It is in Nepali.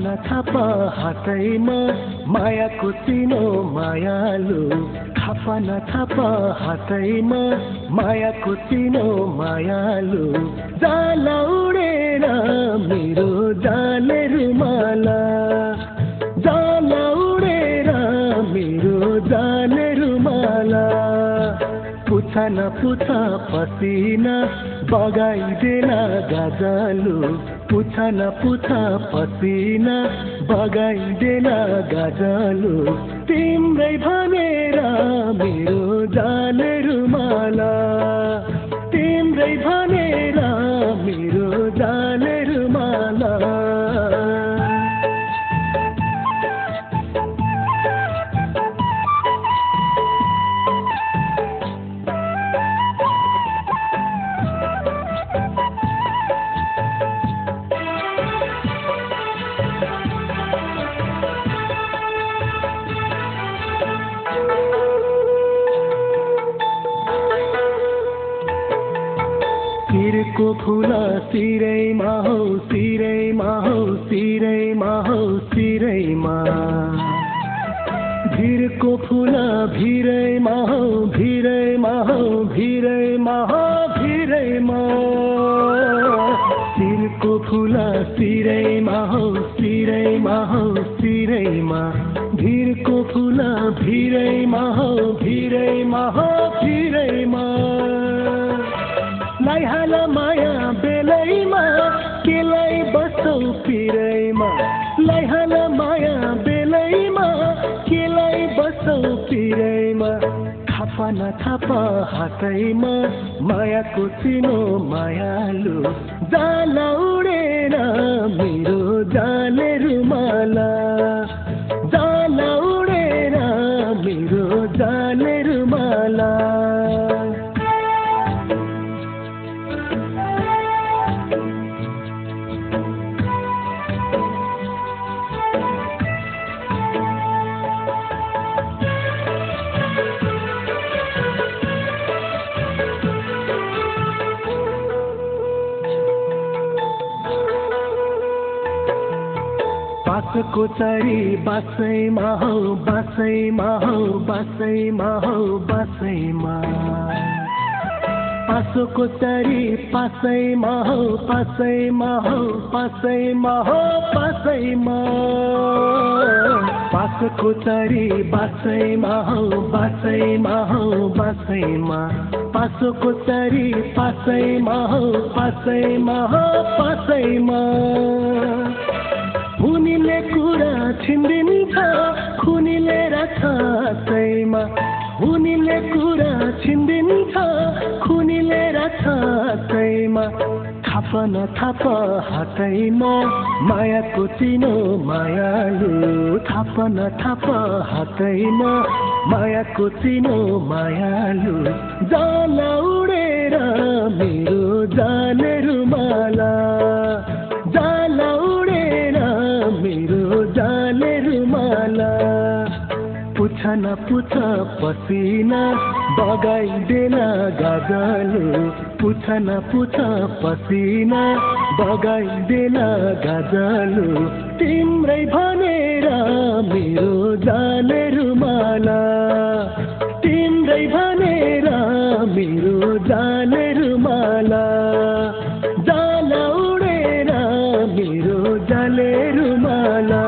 न थाप हातैमा मायाको चिनो मायालु थापा न थाप हातैमा मायाको चिनो मायालु जाला उडेर मेरो जाले रुमाला जाला उडेर मेरो जाले रुमाला पुछा न पुछा पसिना बगाइदेन गाजलु पुछा न पुछा पसिना बगाइदेन गाजलु तिम्रै भनेर मेरो जाले रुमाला तिम्रै भनेर मेरो जाले रुमाला सिरको फुला सिरैमा हो सिरैमा हो सिरैमा हो सिरैमा भिरको फुला भिरैमा हो भिरैमा हो भिरैमा हो भिरैमा सिरको फुला सिरैमा हो सिरैमा हो सिरैमा भिरको फुला भिरैमा हो भिरैमा हो भिरैमा लाइहाल माया बेलैमा केलाई बसौ पिरैमा लाइहाल माया बेलैमा केलाई बसौ पिरैमा थापा न थापा हातैमा मायाको चिनो मायालु जाला उडेर मेरो जाले रुमाला जाला उडेर मेरो जाले रुमाला बाँसको चरी बाँसैमा हो बाँसैमा हो बाँसैमा हो बाँसैमा पासोको चरी पासैमा हो पासैमा हो पासैमा हो पासैमा पासोको चरी बाँसैमा हो बाँसैमा हो बाँसैमा पासोको चरी पासैमा हो पासैमा हो पासैमा हुनीले कुरा छिन्दिन्छ खुनीले राख्छ हातैमा हुनीले कुरा छिन्दिन्छ खुनीले राख्छ हातैमा थाप न थाप हातैमा मायाको चिनो मायालु थाप न थाप हातैमा मायाको चिनो मायालु जाला उडेर मेरो जाले रुमाला जाला उडेर मेरो जाले रुमाला पुछा न पुछा पसिना बगाइदेन गाजलु पुछा न पुछा पसिना बगाइदेन गाजलु तिम्रै भनेर मेरो जाले रुमाला तिम्रै भनेर मेरो जाले रुमाला जाला उडेर मेरो जाले रुमाला